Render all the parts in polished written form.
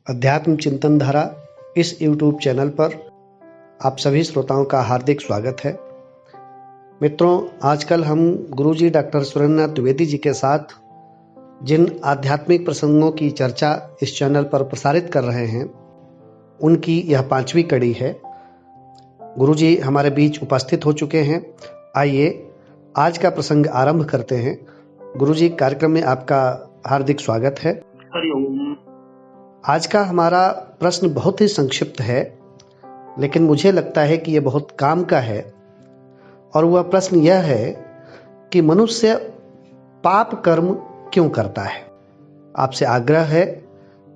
अध्यात्म चिंतन धारा इस YouTube चैनल पर आप सभी श्रोताओं का हार्दिक स्वागत है। मित्रों, आजकल हम गुरुजी डॉक्टर सुरेंद्रनाथ द्विवेदी जी के साथ जिन आध्यात्मिक प्रसंगों की चर्चा इस चैनल पर प्रसारित कर रहे हैं, उनकी यह 5वीं कड़ी है। गुरुजी हमारे बीच उपस्थित हो चुके हैं। आइए आज का प्रसंग आरंभ करते हैं। गुरुजी, कार्यक्रम में आपका हार्दिक स्वागत है। हरिओम। आज का हमारा प्रश्न बहुत ही संक्षिप्त है, लेकिन मुझे लगता है कि यह बहुत काम का है। और वह प्रश्न यह है कि मनुष्य पाप कर्म क्यों करता है। आपसे आग्रह है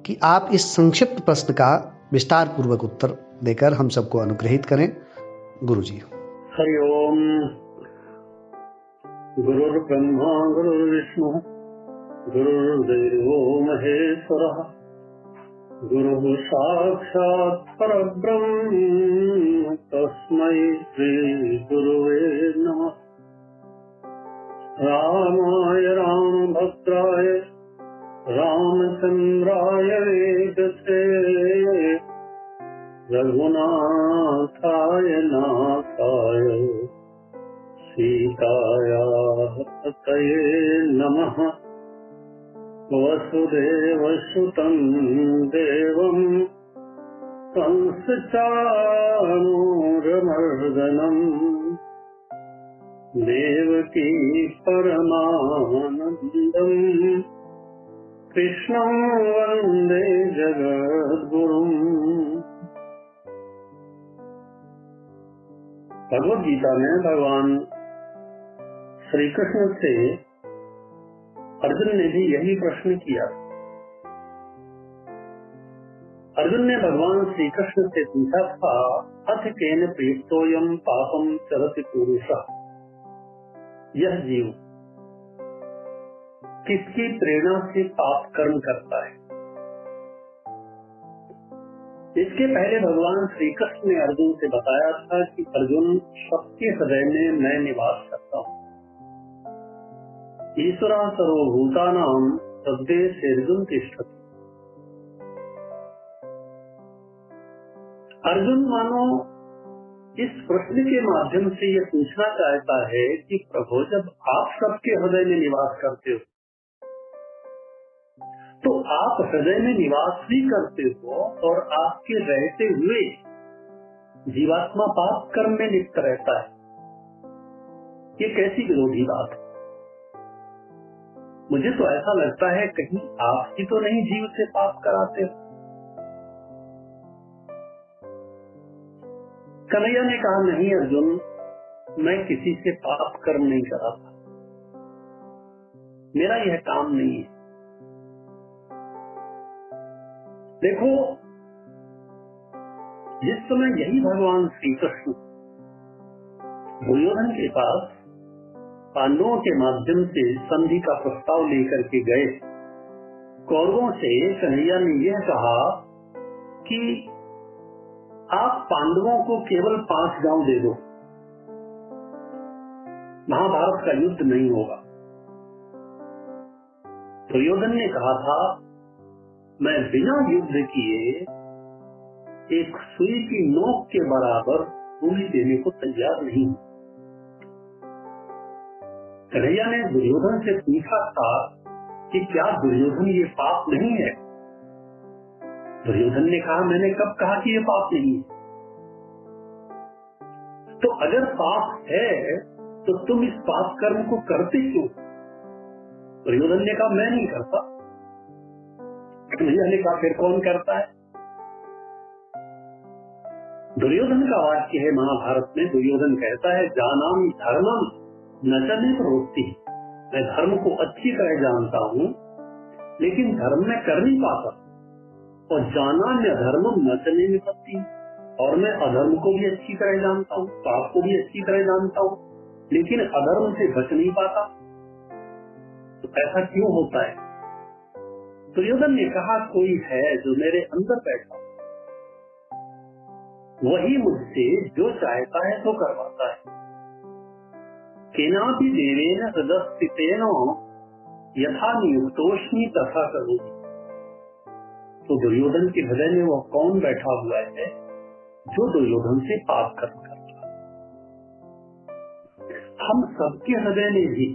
कि आप इस संक्षिप्त प्रश्न का विस्तार पूर्वक उत्तर देकर हम सबको अनुग्रहित करें। गुरुजी। हरिओम। गुरुर्ब्रह्मा गुरुर्विष्णु गुरुर्देवो महेश्वरः गुरुः साक्षात् परब्रह्म तस्मै श्री गुरुवे नमः। रामाय रामभद्राय रामचंद्राय वेदसे रघुनाथाय नाथाय सीतायाः पतये नमः। वसुदेवसुतं देवं कंसचाणूरमर्दनं देवकी परमानन्दं कृष्णं वन्दे जगद्गुरुम्। भगवद गीता में भगवान श्री कृष्ण से अर्जुन ने भी यही प्रश्न किया। अर्जुन ने भगवान श्री कृष्ण से पूछा था, अथ केन प्रेप्तोयम पापम चरति पुरुषः। यह जीव किसकी प्रेरणा से पाप कर्म करता है। इसके पहले भगवान श्री कृष्ण ने अर्जुन से बताया था कि अर्जुन सबके हृदय में मैं निवास करता हूँ। ईश्वरा सर्वभूतानां हृदयेर्जुन तिष्ठति। अर्जुन मानो इस प्रश्न के माध्यम से यह पूछना चाहता है कि प्रभु, जब आप सबके हृदय में निवास करते हो तो आप हृदय में निवास भी करते हो और आपके रहते हुए जीवात्मा पाप कर्म में लिप्त रहता है। ये कैसी विरोधी बात है। मुझे तो ऐसा लगता है कहीं आप ही तो नहीं जीव से पाप कराते हो। कन्हैया ने कहा, नहीं अर्जुन, मैं किसी से पाप कर्म नहीं कराता, मेरा यह काम नहीं है। देखो, जिस समय यही भगवान श्री कृष्ण दुर्योधन के पास पांडवों के माध्यम से संधि का प्रस्ताव लेकर के गए, कौरवों से कन्हैया ने यह कहा कि आप पांडवों को केवल 5 गांव दे दो, महाभारत का युद्ध नहीं होगा। दुर्योधन ने कहा था, मैं बिना युद्ध किए एक सुई की नोक के बराबर भूमि देने को तैयार नहीं हूं। कन्हैया ने दुर्योधन से पूछा था कि क्या दुर्योधन ये पाप नहीं है। दुर्योधन ने कहा, मैंने कब कहा कि ये पाप नहीं है। तो अगर पाप है तो तुम इस पाप कर्म को करते क्यों। दुर्योधन ने कहा, मैं नहीं करता। कन्हैया ने कहा, फिर कौन करता है। दुर्योधन का वाक्य है महाभारत में। दुर्योधन कहता है, जानामि धर्मम नचने प्रवृत्ति। मैं धर्म को अच्छी तरह जानता हूँ, लेकिन धर्म में कर नहीं पाता। और जाना मैं धर्म नचने निपत्ति, और मैं अधर्म को भी अच्छी तरह जानता हूँ, पाप को भी अच्छी तरह जानता हूँ, लेकिन अधर्म से बच नहीं पाता। तो ऐसा क्यों होता है। दुर्योधन ने कहा, कोई है जो मेरे अंदर बैठा, वही मुझसे जो चाहता है तो करवाता है। केनापि देवेन हृदस्थितेन यथा नियुक्तोऽस्मि तथा करोमि। तो दुर्योधन के हृदय में वह कौन बैठा हुआ है जो दुर्योधन से पाप कर्म करता है? हम सबके हृदय में भी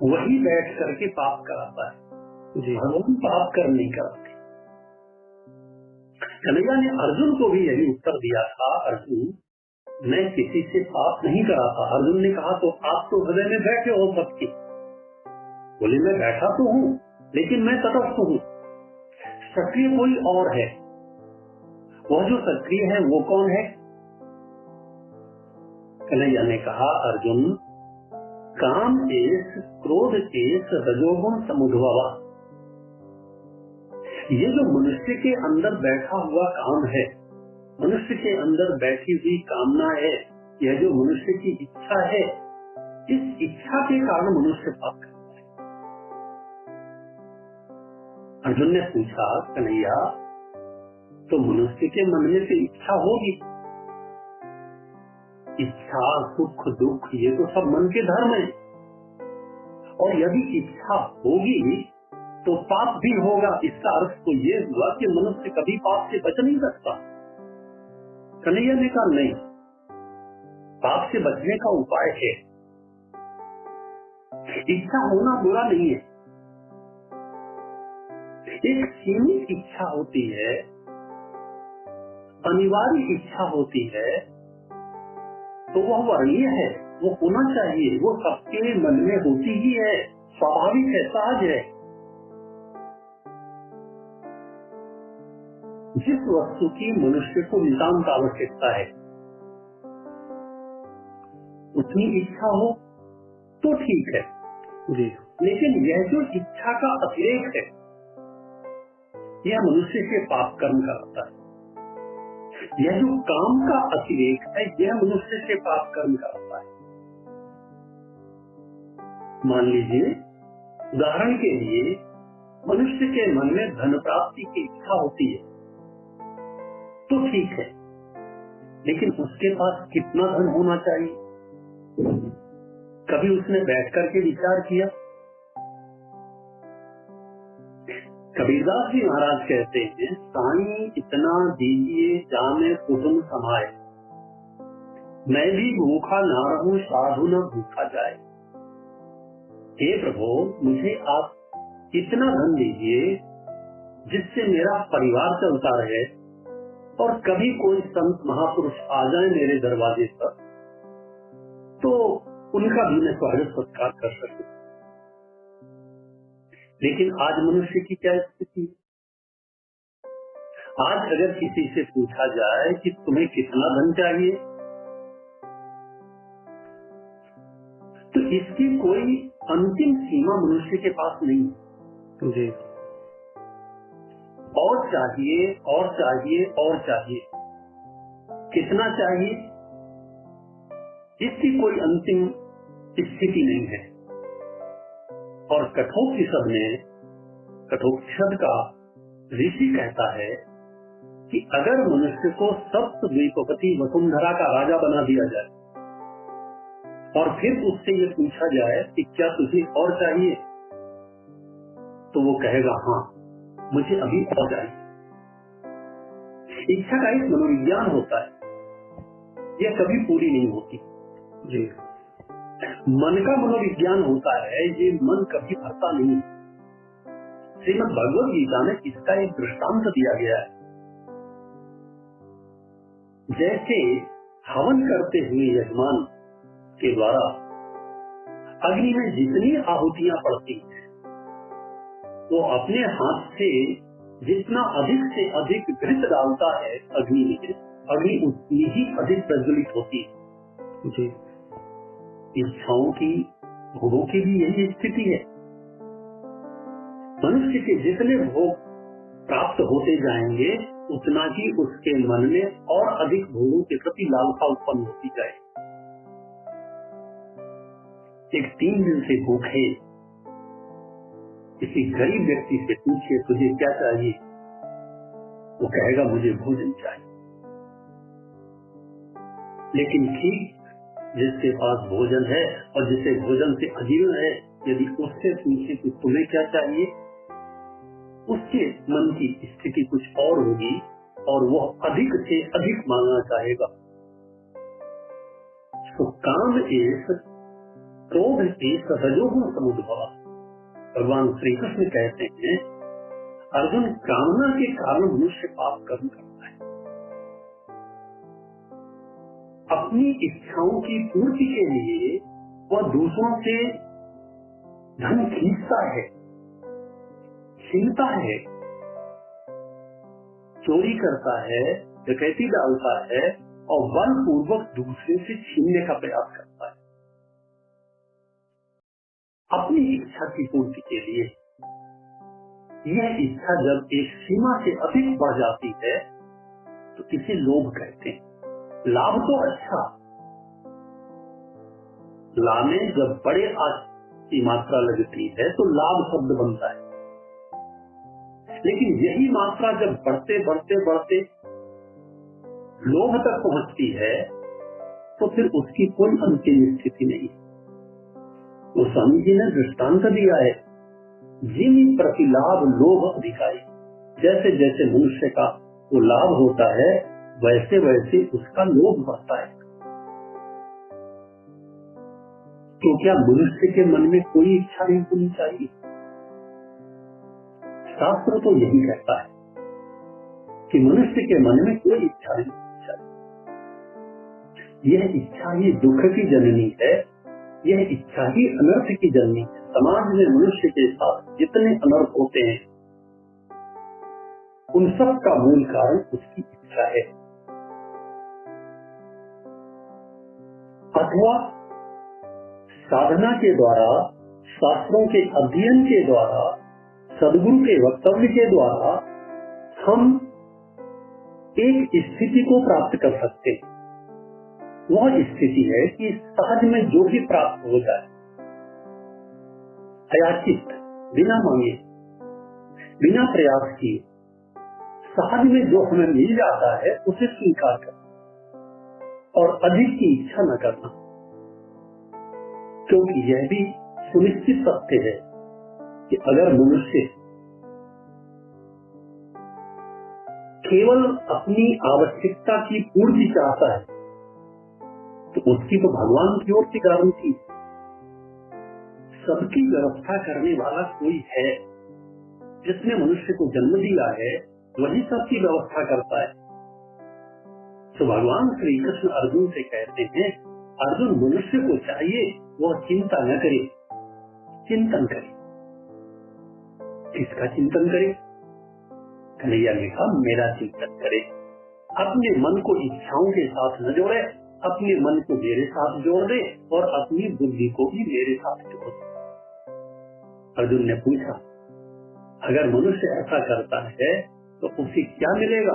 वही बैठ करके पाप कराता है जी। भगवान पाप कर्म नहीं कराते। कन्हैया ने अर्जुन को भी यही उत्तर दिया था, अर्जुन मैं किसी से पाप नहीं कराता। अर्जुन ने कहा तो आप तो हृदय में बैठे हो सबके। बोले मैं बैठा तो हूँ लेकिन मैं तटस्थ हूँ, सक्रिय कोई और है। वह जो सक्रिय है वो कौन है? कन्हैया ने कहा अर्जुन काम एस क्रोध एस रजोगुण समुद्भवा। ये जो मनुष्य के अंदर बैठा हुआ काम है, मनुष्य के अंदर बैठी हुई कामना है, यह जो मनुष्य की इच्छा है, इस इच्छा के कारण मनुष्य पाप करता है। अर्जुन ने पूछा कन्हैया तो मनुष्य के मन में से इच्छा होगी? इच्छा सुख दुख ये तो सब मन के धर्म है, और यदि इच्छा होगी तो पाप भी होगा। इसका अर्थ तो ये हुआ कि मनुष्य कभी पाप से बच नहीं सकता। कन्हैया ने कहा नहीं, पाप से बचने का उपाय है। इच्छा होना बुरा नहीं है, एक सीमित इच्छा होती है, अनिवार्य इच्छा होती है, तो वह वर्णीय है, वो होना चाहिए, वो सबके मन में होती ही है, स्वाभाविक है, सहज है। जिस वस्तु की मनुष्य को नितांत आवश्यकता है उतनी इच्छा हो तो ठीक है जी, लेकिन यह जो इच्छा का अतिरेक है यह मनुष्य से पाप कर्म कराता है। यह जो काम का अतिरेक है यह मनुष्य से पाप कर्म कराता है। मान लीजिए उदाहरण के लिए मनुष्य के मन में धन प्राप्ति की इच्छा होती है तो ठीक है, लेकिन उसके पास कितना धन होना चाहिए? कभी उसने बैठ करके विचार किया? कबीरदास जी महाराज कहते हैं साईं इतना दीजिए जामे कुसुम समाए, मैं भी भूखा ना रहूं साधु न भूखा जाए। हे प्रभु मुझे आप इतना धन दीजिए जिससे मेरा परिवार चलता रहे और कभी कोई संत महापुरुष आ जाए मेरे दरवाजे पर तो उनका भी मैं स्वागत सत्कार कर सकूं। लेकिन आज मनुष्य की क्या स्थिति? आज अगर किसी से पूछा जाए कि तुम्हें कितना धन चाहिए तो इसकी कोई अंतिम सीमा मनुष्य के पास नहीं जी। और चाहिए और चाहिए और चाहिए, कितना चाहिए इसकी कोई अंतिम स्थिति नहीं है। और कठोपनिषद में कठोपनिषद का ऋषि कहता है कि अगर मनुष्य को सप्तद्वीपपति वसुंधरा का राजा बना दिया जाए और फिर उससे ये पूछा जाए कि क्या तुझे और चाहिए, तो वो कहेगा हाँ मुझे अभी और चाहिए। इच्छा का एक मनोविज्ञान होता है, यह कभी पूरी नहीं होती जी। मन का मनोविज्ञान होता है, ये मन कभी भरता नहीं। श्रीमद् भगवद गीता में इसका एक दृष्टांत दिया गया है। जैसे हवन करते हुए यजमान के द्वारा अग्नि में जितनी आहुतियां पड़ती हैं वो अपने हाथ से जितना अधिक से अधिक घृत डालता है अग्नि में, अग्नि उतनी ही अधिक प्रज्वलित होती है जी। इच्छाओं की भोगों की भी यही स्थिति है। मनुष्य के जितने भोग प्राप्त होते जाएंगे उतना ही उसके मन में और अधिक भोगों के प्रति लालसा उत्पन्न होती जाए। एक 3 दिन से भूखे किसी गरीब व्यक्ति से पूछिए तुझे क्या चाहिए, वो कहेगा मुझे भोजन चाहिए। लेकिन ठीक जिसके पास भोजन है और जिसे भोजन से अजीर्ण है, यदि उससे पूछे कि तुम्हें क्या चाहिए, उसके मन की स्थिति कुछ और होगी और वह अधिक से अधिक मांगना चाहेगा। तो काम एस क्रोध एस रजोगुण समुद्भव। भगवान श्री कृष्ण कहते हैं अर्जुन, कामना के कारण मनुष्य पाप कर्म करता है। अपनी इच्छाओं की पूर्ति के लिए वह दूसरों से धन खींचता है, छीनता है, चोरी करता है, डकैती डालता है और बलपूर्वक दूसरे से छीनने का प्रयास करता है अपनी इच्छा की पूर्ति के लिए। यह इच्छा जब एक सीमा से अधिक बढ़ जाती है तो इसे लोभ कहते हैं। लाभ तो अच्छा, लाभ में जब बड़े आस की मात्रा लगती है तो लाभ शब्द बनता है, लेकिन यही मात्रा जब बढ़ते बढ़ते बढ़ते लोभ तक पहुंचती है तो फिर उसकी कोई अंतिम स्थिति नहीं। तो स्वामी जी ने दृष्टांत दिया है, जिन प्रतिलाभ लोभ अधिकारी। जैसे जैसे मनुष्य का वो लाभ होता है वैसे वैसे उसका लोभ बढ़ता है। तो क्या मनुष्य के मन में कोई इच्छा नहीं होनी चाहिए? शास्त्र तो यही कहता है कि मनुष्य के मन में कोई इच्छा नहीं होनी चाहिए। यह इच्छा ही दुख की जननी है, यह इच्छा ही अनर्थ की जननी है। समाज में मनुष्य के साथ जितने अनर्थ होते हैं उन सब का मूल कारण उसकी इच्छा है। अथवा साधना के द्वारा, शास्त्रों के अध्ययन के द्वारा, सदगुरु के वक्तव्य के द्वारा हम एक स्थिति को प्राप्त कर सकते हैं। वह स्थिति है कि सहज में जो भी प्राप्त हो जाए, अयाचित, बिना मांगे, बिना प्रयास किए, सहज में जो हमें मिल जाता है उसे स्वीकार करना और अधिक की इच्छा न करना, क्योंकि यह भी सुनिश्चित सत्य है कि अगर मनुष्य केवल अपनी आवश्यकता की पूर्ति चाहता है तो उसकी तो भगवान की ओर से गारंटी। सबकी व्यवस्था करने वाला कोई है, जिसने मनुष्य को जन्म दिया है वही सबकी व्यवस्था करता है। तो भगवान श्री कृष्ण अर्जुन से कहते हैं, अर्जुन मनुष्य को चाहिए वह चिंता न करे, चिंतन करे। किसका चिंतन करे? कन्हैया ने कहा मेरा चिंतन करे। अपने मन को इच्छाओं के साथ न जोड़े, अपने मन को मेरे साथ जोड़ दे और अपनी बुद्धि को भी मेरे साथ जोड़ दे। अर्जुन ने पूछा, अगर मनुष्य ऐसा करता है तो उसे क्या मिलेगा?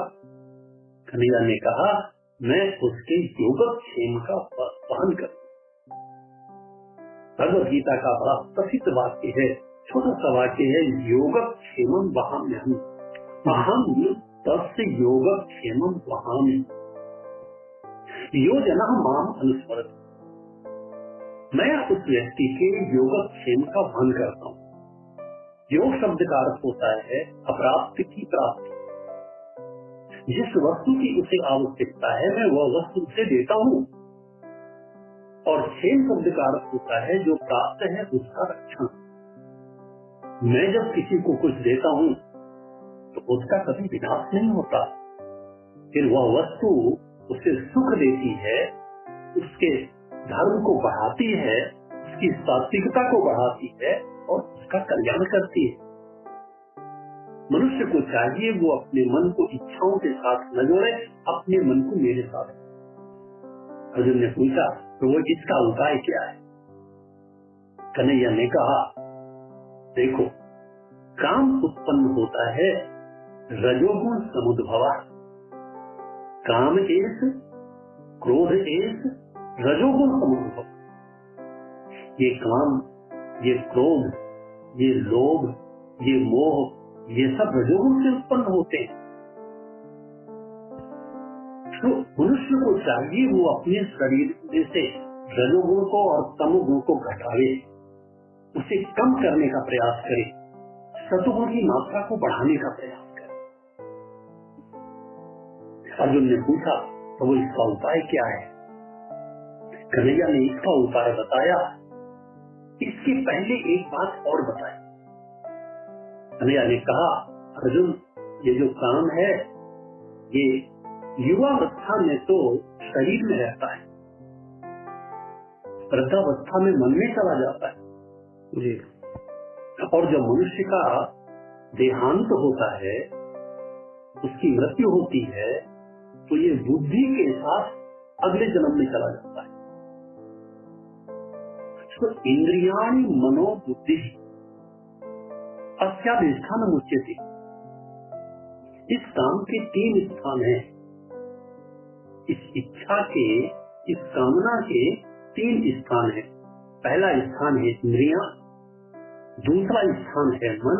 कन्हैया ने कहा, मैं उसके योगक्षेम का वहन करूं। भगवद गीता का बड़ा प्रसिद्ध वाक्य है, छोटा सा वाक्य है, योगक्षेमं वहाम्यहम्, अहम तस्य योगक्षेमं वहामि, योजना माम अनुस्मरति। मैं उस व्यक्ति के योगक्षेम का वहन करता हूँ। योग शब्द का अर्थ होता है अप्राप्त की प्राप्ति। जिस वस्तु की उसे आवश्यकता है मैं वह वस्तु उसे देता हूँ, और क्षेम शब्द का अर्थ होता है जो प्राप्त है उसका रक्षण। मैं जब किसी को कुछ देता हूँ तो उसका कभी विनाश नहीं होता, फिर वह वस्तु उसे सुख देती है, उसके धर्म को बढ़ाती है, उसकी सात्विकता को बढ़ाती है और उसका कल्याण करती है। मनुष्य को चाहिए वो अपने मन को इच्छाओं के साथ न जोड़े, अपने मन को मेरे साथ। अर्जुन ने पूछा, तो वो इसका उपाय क्या है? कन्हैया ने कहा, देखो काम उत्पन्न होता है रजोगुण समुद्भवा। काम एस, क्रोध एस, रजोगुण समुद्भव। ये काम, ये क्रोध, ये लोभ, ये मोह, ये सब रजोगुण से उत्पन्न होते हैं। तो मनुष्य को चाहिए वो अपने शरीर में से रजोगुण को और तमोगुण को घटावे, उसे कम करने का प्रयास करे, सतगुण की मात्रा को बढ़ाने का प्रयास करें। अर्जुन ने पूछा तो वो इसका उपाय क्या है? कन्हैया ने इसका उपाय बताया। इसके पहले एक बात और बताई। कन्हैया ने कहा, अर्जुन, ये जो काम है ये युवावस्था में तो शरीर में रहता है, वृद्धावस्था में मन में चला जाता है जी। और जब मनुष्य का देहांत होता है, उसकी मृत्यु होती है, तो ये बुद्धि के साथ अगले जन्म में चला जाता है। तो इंद्रियाणि मनोबुद्धि अस्याधिष्ठानम् उच्यते। इस काम के 3 स्थान हैं। इस इच्छा के, इस कामना के 3 स्थान हैं। पहला स्थान है इंद्रियां, दूसरा स्थान है मन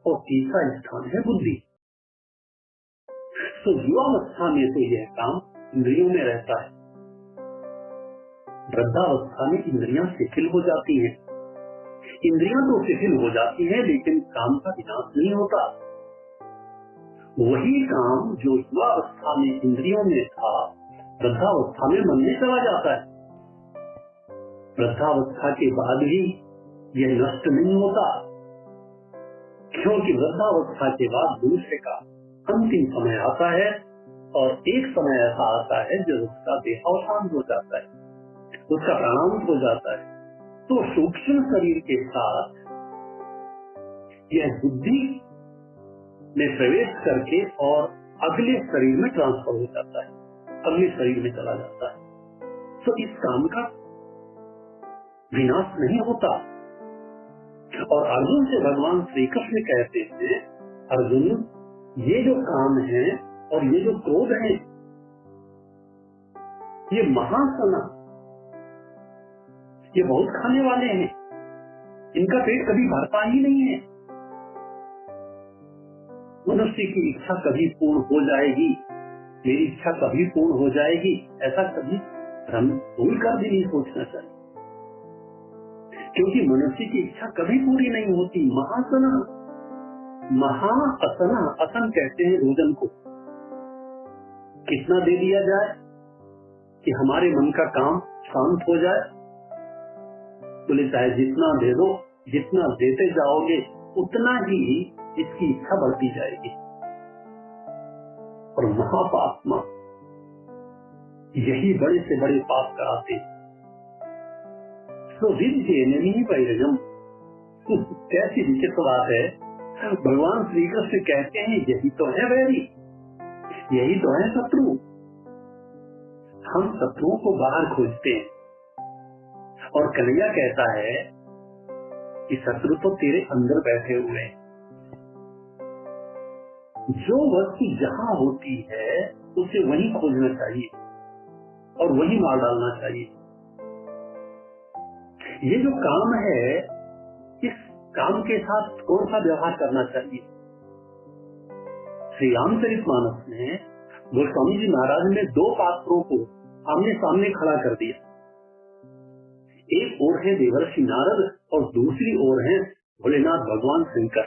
और तीसरा स्थान है बुद्धि। तो युवावस्था में तो यह काम इंद्रियों में रहता है, वृद्धावस्था में इंद्रियां शिथिल हो जाती हैं। इंद्रियां तो शिथिल हो जाती हैं, लेकिन काम का विनाश नहीं होता। वही काम जो युवावस्था में इंद्रियों में था, वृद्धावस्था में मन में चला जाता है। वृद्धावस्था के बाद भी यह नष्ट नहीं होता, क्योंकि वृद्धावस्था के बाद मनुष्य का अंतिम समय आता है और एक समय ऐसा आता है जब उसका देहावसान हो जाता है, उसका प्राणांत हो जाता है। तो सूक्ष्म शरीर के साथ यह बुद्धि में प्रवेश करके और अगले शरीर में ट्रांसफर हो जाता है, अगले शरीर में चला जाता है। तो इस काम का विनाश नहीं होता। और अर्जुन से भगवान श्री कृष्ण कहते हैं, अर्जुन, ये जो काम है और ये जो क्रोध है, ये महासना, ये बहुत खाने वाले हैं, इनका पेट कभी भरता ही नहीं है। मनुष्य की इच्छा कभी पूर्ण हो जाएगी, मेरी इच्छा कभी पूर्ण हो जाएगी, ऐसा कभी हम भूल कर भी नहीं सोचना चाहिए, क्योंकि मनुष्य की इच्छा कभी पूरी नहीं होती। महासना, महाअसना, असन कहते हैं भोजन को। कितना दे दिया जाए कि हमारे मन का काम शांत हो जाए? बोले चाहे जितना दे दो, जितना देते जाओगे उतना ही इसकी इच्छा बढ़ती जाएगी। और महापात्मा यही बड़े से बड़े पाप कराते। तो विद्येनहि वैरजम, कैसी विचित्र बात है। भगवान श्री कृष्ण कहते हैं यही तो है वैरी, यही तो है शत्रु। हम शत्रुओं को बाहर खोजते हैं, और कन्हैया कहता है कि शत्रु तो तेरे अंदर बैठे हुए हैं। जो वस्तु जहां होती है उसे वहीं खोजना चाहिए और वहीं मार डालना चाहिए। ये जो काम है, इस काम के साथ कौन सा व्यवहार करना चाहिए? श्री रामचरितमानस में गोस्वामी जी महाराज ने 2 पात्रों को आमने सामने खड़ा कर दिया। एक ओर है देवर्षि नारद और दूसरी ओर है भोलेनाथ भगवान शंकर।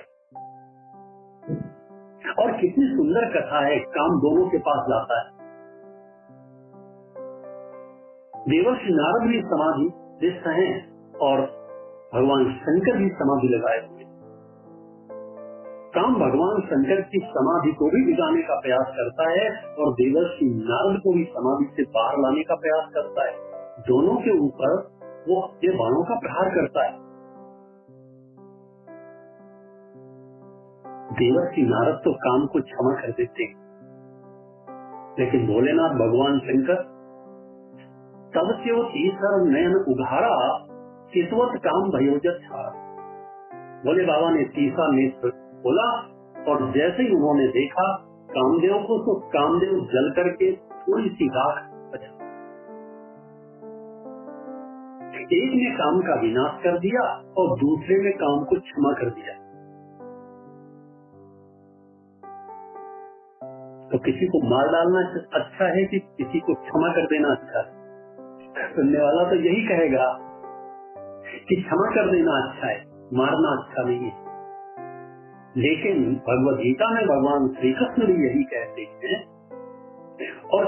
और कितनी सुंदर कथा है, काम दोनों के पास जाता है। देवर्षि नारद भी समाधि स्थित हैं और भगवान शंकर भी समाधि लगाए हुए। काम भगवान शंकर की समाधि को भी बिगाड़ने का प्रयास करता है और देवर्षि नारद को भी समाधि से बाहर लाने का प्रयास करता है। दोनों के ऊपर वो अपने बाणों का प्रहार करता है। देवर्षि नारद तो काम को क्षमा कर देते, लेकिन भोलेनाथ भगवान शंकर तब से वो तीसर नयन उघारा किस्वत काम भयोजत था। भोले बाबा ने तीसरा नेत्र खोला और जैसे ही उन्होंने देखा कामदेव को, तो कामदेव जल करके थोड़ी सी राख बचा। एक ने काम का विनाश कर दिया और दूसरे ने काम को क्षमा कर दिया। तो किसी को मार डालना अच्छा है कि किसी को क्षमा कर देना अच्छा है? सुनने वाला तो यही कहेगा कि क्षमा कर देना अच्छा है, मारना अच्छा नहीं है। लेकिन भगवद गीता में भगवान श्री कृष्ण भी यही कहते हैं, और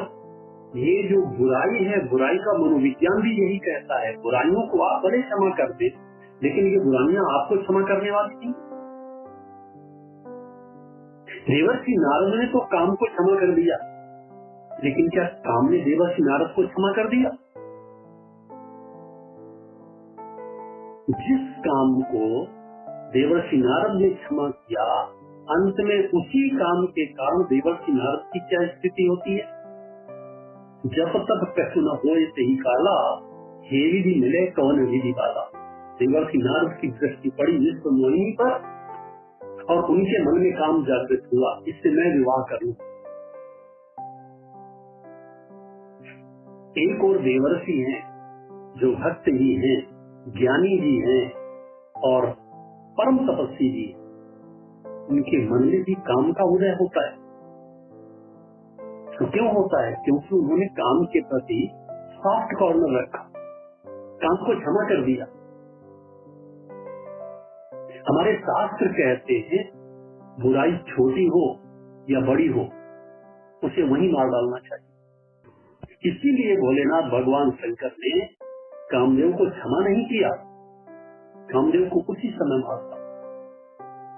ये जो बुराई है, बुराई का मनोविज्ञान भी यही कहता है, बुराइयों को आप बड़े क्षमा कर दे, लेकिन ये बुराइयां आपको क्षमा करने वाली नहीं। देवर्षि नारद ने तो काम को क्षमा कर दिया, लेकिन क्या काम ने देवर्षि नारद को क्षमा कर दिया? जिस काम को देवर्षि नारद ने क्षमा किया, अंत में उसी काम के कारण देवर्षि नारद की क्या स्थिति होती है? जब तक कछु न होए सही काला, हे विधि मिले कौन विधि वाला। देवर्षि नारद की दृष्टि पड़ी विश्व मोहिनी पर, और उनके मन में काम जागृत हुआ, इससे मैं विवाह करूं। एक और देवर्षि हैं जो भक्त भी हैं, ज्ञानी भी हैं और परम तपस्वी भी हैं। उनके मन में भी काम का उदय होता है। तो क्यों होता है? क्योंकि उन्होंने काम के प्रति सॉफ्ट कॉर्नर रखा, काम को क्षमा कर दिया। हमारे शास्त्र कहते हैं बुराई छोटी हो या बड़ी हो, उसे वहीं मार डालना चाहिए। इसीलिए भोलेनाथ भगवान शंकर ने कामदेव को क्षमा नहीं किया, कामदेव को उसी समय मारा।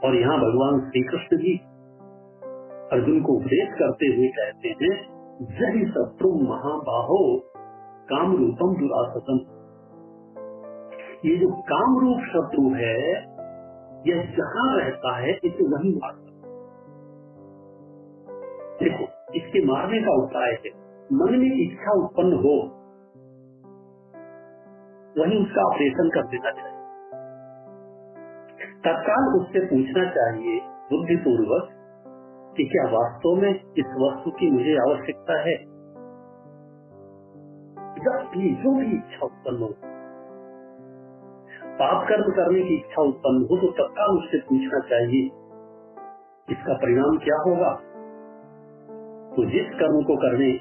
और यहाँ भगवान श्री कृष्ण जी अर्जुन को उपदेश करते हुए कहते हैं, जहि शत्रु महाबाहो काम रूपम दुरासतम। ये जो काम रूप शत्रु है, यह जहाँ रहता है इसे वही मारता। देखो, इसके मारने का उपाय है, मन में इच्छा उत्पन्न हो वही उसका ऑपरेशन कर देना चाहिए। तत्काल उससे पूछना चाहिए बुद्धिपूर्वक कि क्या वास्तव में इस वस्तु की मुझे आवश्यकता है। जब भी जो भी इच्छा उत्पन्न हो, पाप कर्म करने की इच्छा उत्पन्न हो, तो तत्काल उससे पूछना चाहिए इसका परिणाम क्या होगा। तो जिस कर्म को करने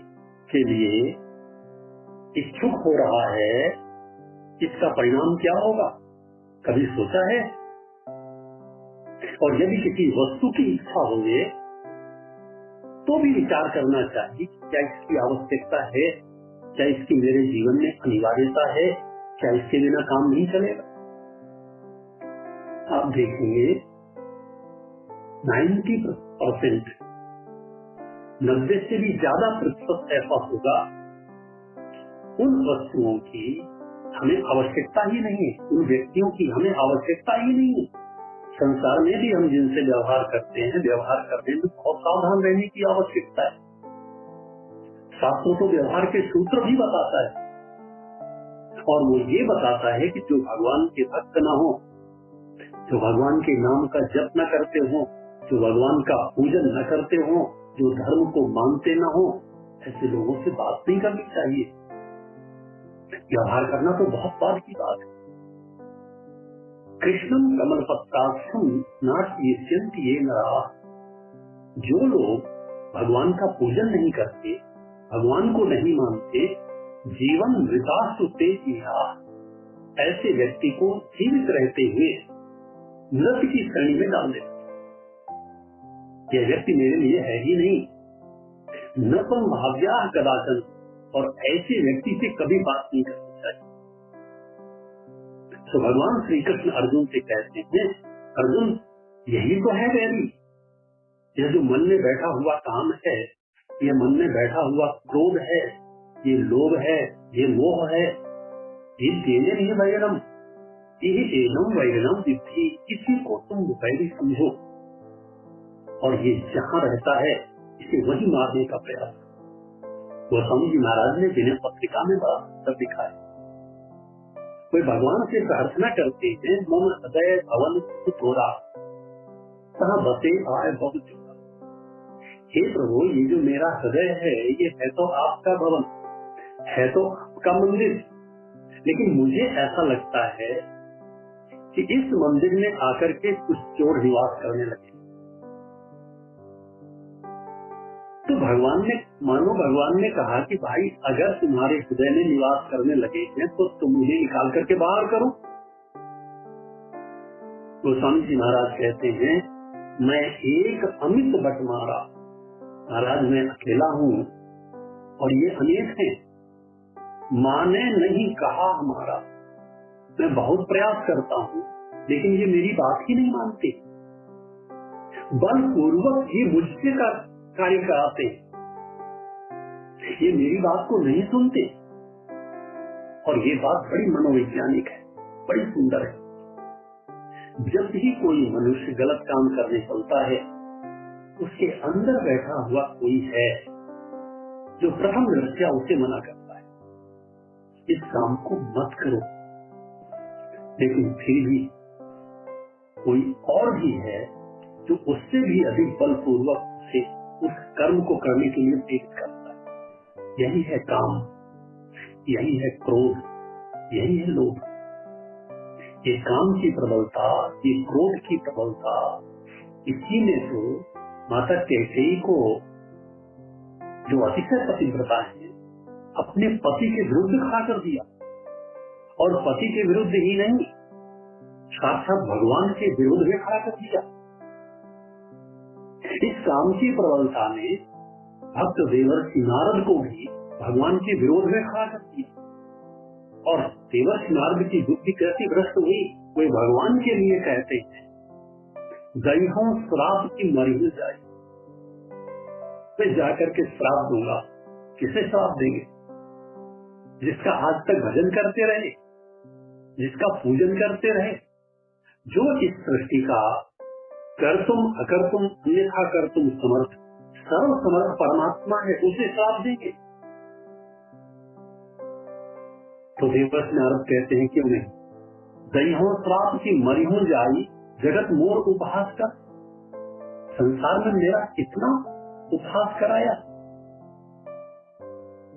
के लिए इच्छुक हो रहा है, इसका परिणाम क्या होगा, कभी सोचा है? और यदि किसी वस्तु की इच्छा हो तो भी विचार करना चाहिए, क्या इसकी आवश्यकता है, क्या इसकी मेरे जीवन में अनिवार्यता है, क्या इसके बिना काम नहीं चलेगा। आप देखेंगे 90% 90 से भी ज्यादा प्रतिशत ऐसा होगा उन वस्तुओं की हमें आवश्यकता ही नहीं है, उन व्यक्तियों की हमें आवश्यकता ही नहीं है। संसार में भी हम जिनसे व्यवहार करते हैं, व्यवहार करने में बहुत सावधान रहने की आवश्यकता है। शास्त्रों तो व्यवहार के सूत्र भी बताता है, और वो ये बताता है कि जो भगवान के भक्त न हो, जो भगवान के नाम का जप न करते हो, जो भगवान का पूजन न करते हो, जो धर्म को मानते न हो, ऐसे लोगों से बात नहीं करनी चाहिए। व्यवहार करना तो बहुत बात की बात है। कृष्णम कमल पत्राक्षम नाट्यन्ति ये नरा। जो लोग भगवान का पूजन नहीं करते, भगवान को नहीं मानते, जीवन वृतास्तु ते किया, ऐसे व्यक्ति को जीवित रहते हुए मृत की श्रेणी में डाल देते। यह व्यक्ति मेरे लिए है ही नहीं। न संभाव्या कदाचन, और ऐसे व्यक्ति से कभी बात नहीं करनी चाहिए। तो भगवान श्री कृष्ण अर्जुन से कहते हैं, अर्जुन यही तो है वैरी। यह जो मन में बैठा हुआ काम है, ये मन में बैठा हुआ क्रोध है, ये लोभ है, ये मोह है, ये देने नहीं वैरम, ये एनम वैरम विद्धि, इसी को तुम वैरी समझो। और ये जहाँ रहता है इसे वही मारने का प्रयास। गोस्वामी जी महाराज ने विनय पत्रिका में बड़ा सब लिखा है। कोई भगवान से प्रार्थना करते हैं, मम हृदय भवन थोड़ा कहाँ बसे आए बहुत चुका। हे प्रभु, ये जो मेरा हृदय है, ये है तो आपका भवन, है तो आपका मंदिर, लेकिन मुझे ऐसा लगता है कि इस मंदिर में आकर के कुछ चोर निवास करने लगे। तो मानो भगवान ने कहा कि भाई, अगर तुम्हारे हृदय में निवास करने लगे हैं तो तुम मुझे निकाल करके बाहर करो। गोस्वामी जी महाराज कहते हैं, मैं एक अमित बटमारा, महाराज मैं अकेला हूँ और ये अनेक हैं, माने नहीं कहा हमारा। मैं बहुत प्रयास करता हूँ लेकिन ये मेरी बात ही नहीं मानते, बलपूर्वक ही मुझसे कार्य कराते, ये मेरी बात को नहीं सुनते। और ये बात बड़ी मनोवैज्ञानिक है, बड़ी सुंदर है। जब भी कोई मनुष्य गलत काम करने चलता है, उसके अंदर बैठा हुआ कोई है जो प्रथम दृष्टया उसे मना करता है, इस काम को मत करो। लेकिन फिर भी कोई और भी है जो उससे भी अधिक बलपूर्वक उसे उस कर्म को करने के लिए प्रेरित करता है। यही है काम, यही है क्रोध, यही है लोभ। ये काम की प्रबलता, ये क्रोध की प्रबलता, इसी ने तो माता कैकेयी को, जो अतिशय पतिव्रता है, अपने पति के विरुद्ध खड़ा कर दिया। और पति के विरुद्ध ही नहीं, साक्षात भगवान के विरुद्ध में खड़ा कर दिया। इस काम की प्रबलता ने भक्त देवर्षि नारद को भी भगवान के विरोध में खड़ा कर दिया। और देवर्षि नारद की बुद्धि कैसी भ्रष्ट हुई, वे भगवान के लिए कहते हैं, गईहों श्राप की मरी जाए, मैं जाकर के श्राप दूंगा। किसे श्राप देंगे? जिसका आज तक भजन करते रहे, जिसका पूजन करते रहे, जो इस सृष्टि का कर्तुम अकर्तुम अन्यथा कर्तुम समर्थ, सर्व समर्थ परमात्मा है, उसे श्राप देंगे। तो देवर्षि नारद कहते हैं क्यों नहीं, दईहों श्राप की मरिहों जाई, जगत मोर उपहास कर, संसार में मेरा कितना उपहास कराया।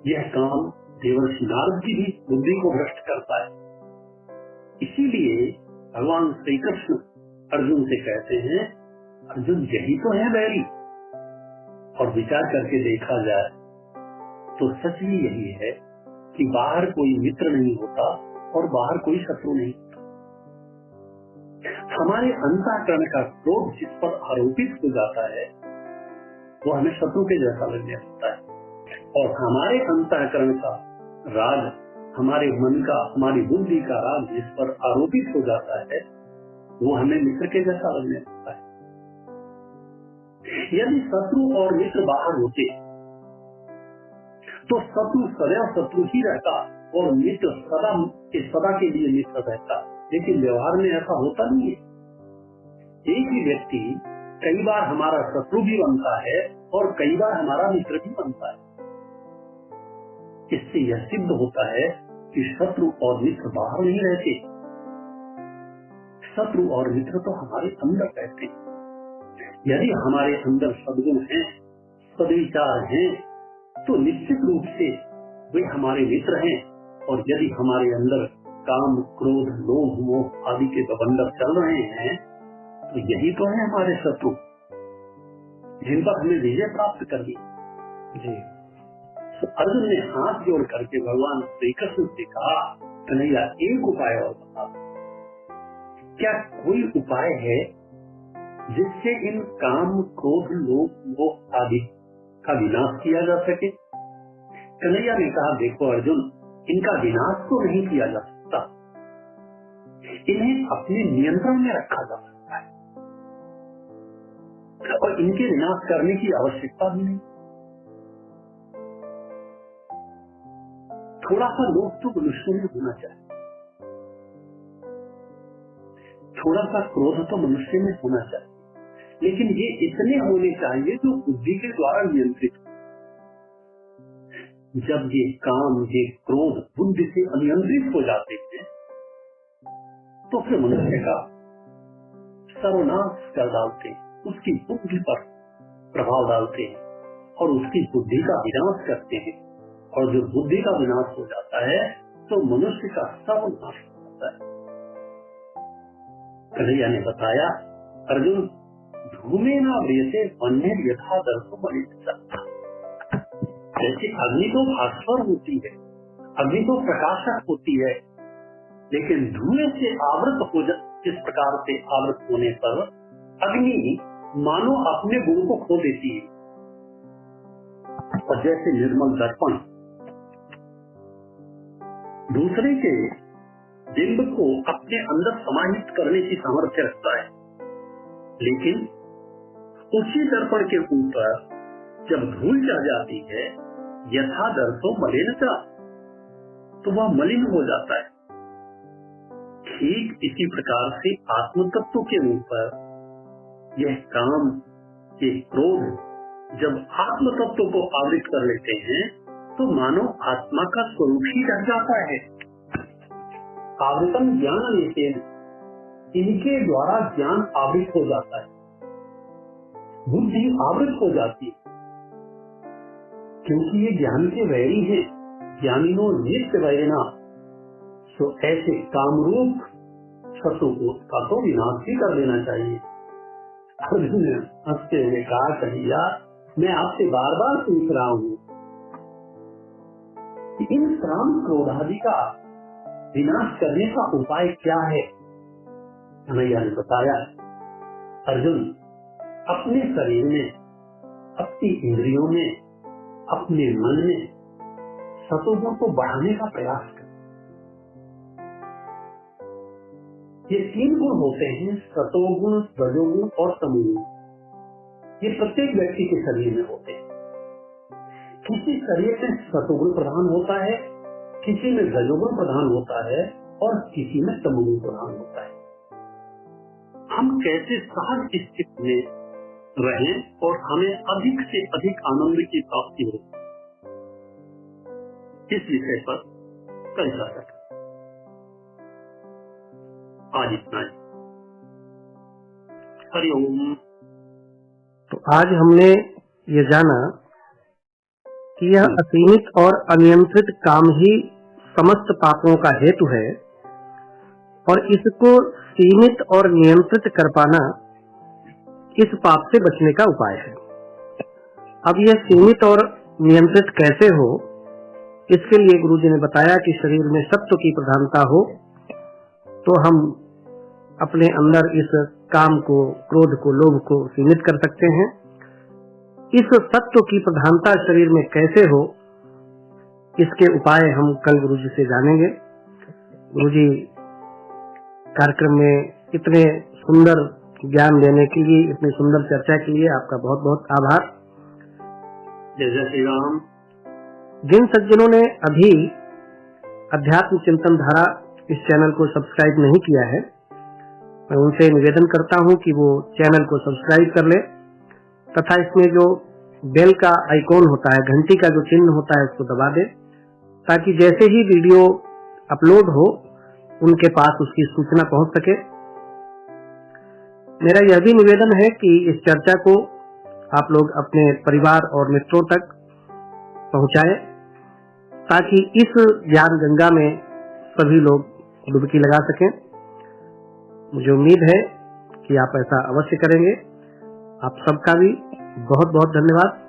यह काम देवर्षि नारद की भी बुद्धि को भ्रष्ट करता है। इसीलिए भगवान श्री कृष्ण अर्जुन से कहते हैं, अर्जुन यही तो है बैरी। और विचार करके देखा जाए तो सच भी यही है कि बाहर कोई मित्र नहीं होता और बाहर कोई शत्रु नहीं होता। हमारे अंतःकरण का क्रोध जिस पर आरोपित हो जाता है वो हमें शत्रु के जैसा लगने लगता है, और हमारे अंतःकरण का राग, हमारे मन का, हमारी बुद्धि का राग जिस पर आरोपित हो जाता है वो हमें मित्र के जैसा लगने लगता है। यदि शत्रु और मित्र बाहर होते तो शत्रु सदैव शत्रु ही रहता और मित्र सदा के लिए मित्र रहता। लेकिन व्यवहार में ऐसा होता नहीं है। एक ही व्यक्ति कई बार हमारा शत्रु भी बनता है और कई बार हमारा मित्र भी बनता है। इससे यह सिद्ध होता है कि शत्रु और मित्र बाहर नहीं रहते, शत्रु और मित्र तो हमारे अंदर रहते हैं। यदि हमारे अंदर सद्गुण हैं, सद्विचार हैं, तो निश्चित रूप से वे हमारे मित्र हैं। और यदि हमारे अंदर काम, क्रोध, लोभ, मोह आदि के बबंडर चल रहे हैं तो यही तो है हमारे शत्रु, जिन पर हमें विजय प्राप्त करनी जी। तो अर्जुन ने हाथ जोड़ करके भगवान श्री कृष्ण से कहा, कन्हैया एक उपाय और बता, क्या कोई उपाय है जिससे इन काम, क्रोध, लोभ, मोह आदि का विनाश किया जा सके? कन्हैया ने कहा, देखो अर्जुन, इनका विनाश तो नहीं किया जा सकता, इन्हें अपने नियंत्रण में रखा जा सकता है और इनके विनाश करने की आवश्यकता भी नहीं। थोड़ा सा लोभ तो मनुष्य में होना चाहिए, थोड़ा सा क्रोध तो मनुष्य में होना चाहिए, लेकिन ये इतने होने चाहिए जो बुद्धि के द्वारा नियंत्रित। जब ये काम, ये क्रोध बुद्धि से अनियंत्रित हो जाते हैं तो फिर मनुष्य का सर्वनाश कर डालते हैं, उसकी बुद्धि पर प्रभाव डालते हैं और उसकी बुद्धि का विनाश करते हैं। और जो बुद्धि का विनाश हो जाता है तो मनुष्य का सर्वनाश हो जाता है। कन्हैया ने बताया, अर्जुन, धूमे न व्रियते वह्नि यथा दर्शो मणिज्जा। जैसे अग्नि तो भास्वर होती है, अग्नि तो प्रकाशक होती है, लेकिन धुएं से आवृत हो इस प्रकार से आवृत होने पर अग्नि मानो अपने गुण को खो देती है। और जैसे निर्मल दर्पण दूसरे के बिंब को अपने अंदर समाहित करने की सामर्थ्य रखता है, लेकिन उसी दर्पण के ऊपर जब धूल चढ़ जाती है, यथा दर्शो मलिनता, तो वह मलिन हो जाता है। ठीक इसी प्रकार से आत्म तत्व के ऊपर यह काम, ये क्रोध जब आत्म तत्व को आवृत कर लेते हैं, तो मानो आत्मा का स्वरूप ही ढक जाता है। आवृतम ज्ञान लेते हैं, इनके द्वारा ज्ञान आवृत हो जाता है, बुद्धि आवृत हो जाती है, क्योंकि ये ज्ञान के वैरी हैं। ज्ञानिनो नित्य वैरिना, तो ऐसे कामरूप शत्रु का तो विनाश ही कर देना चाहिए। अर्जुन ने हंसते हुए कहा, कन्हैया मैं आपसे बार बार पूछ रहा हूँ कि इन काम क्रोधादि का विनाश करने का उपाय क्या है। कन्हैया ने बताया, अर्जुन अपने शरीर में, अपनी इंद्रियों में, अपने मन में सतोगुण को बढ़ाने का प्रयास कर। ये 3 गुण होते हैं, सतोगुण, रजोगुण और तमोगुण। ये प्रत्येक व्यक्ति के शरीर में होते हैं। किसी शरीर में सतोगुण प्रधान होता है, किसी में रजोगुण प्रधान होता है और किसी में तमोगुण प्रधान होता है। हम कैसे सहज स्थिति में रहें और हमें अधिक से अधिक आनंद की प्राप्ति हो, इस विषय पर कल चर्चा करें। आज इतना ही। हरिओम। तो आज हमने ये जाना कि यह असीमित और अनियंत्रित काम ही समस्त पापों का हेतु है और इसको सीमित और नियंत्रित कर पाना इस पाप से बचने का उपाय है। अब यह सीमित और नियंत्रित कैसे हो, इसके लिए गुरुजी ने बताया कि शरीर में सत्व की प्रधानता हो तो हम अपने अंदर इस काम को, क्रोध को, लोभ को सीमित कर सकते हैं। इस सत्व की प्रधानता शरीर में कैसे हो, इसके उपाय हम कल गुरुजी से जानेंगे। गुरुजी कार्यक्रम में इतने सुंदर ज्ञान देने के लिए, इतनी सुंदर चर्चा के लिए आपका बहुत बहुत आभार। जय श्री राम। जिन सज्जनों ने अभी अध्यात्म चिंतन धारा इस चैनल को सब्सक्राइब नहीं किया है, मैं उनसे निवेदन करता हूं कि वो चैनल को सब्सक्राइब कर ले तथा इसमें जो बेल का आइकॉन होता है, घंटी का जो चिन्ह होता है, उसको दबा दे ताकि जैसे ही वीडियो अपलोड हो उनके पास उसकी सूचना पहुंच सके। मेरा यह भी निवेदन है कि इस चर्चा को आप लोग अपने परिवार और मित्रों तक पहुंचाएं ताकि इस ज्ञान गंगा में सभी लोग डुबकी लगा सकें। मुझे उम्मीद है कि आप ऐसा अवश्य करेंगे। आप सबका भी बहुत बहुत धन्यवाद।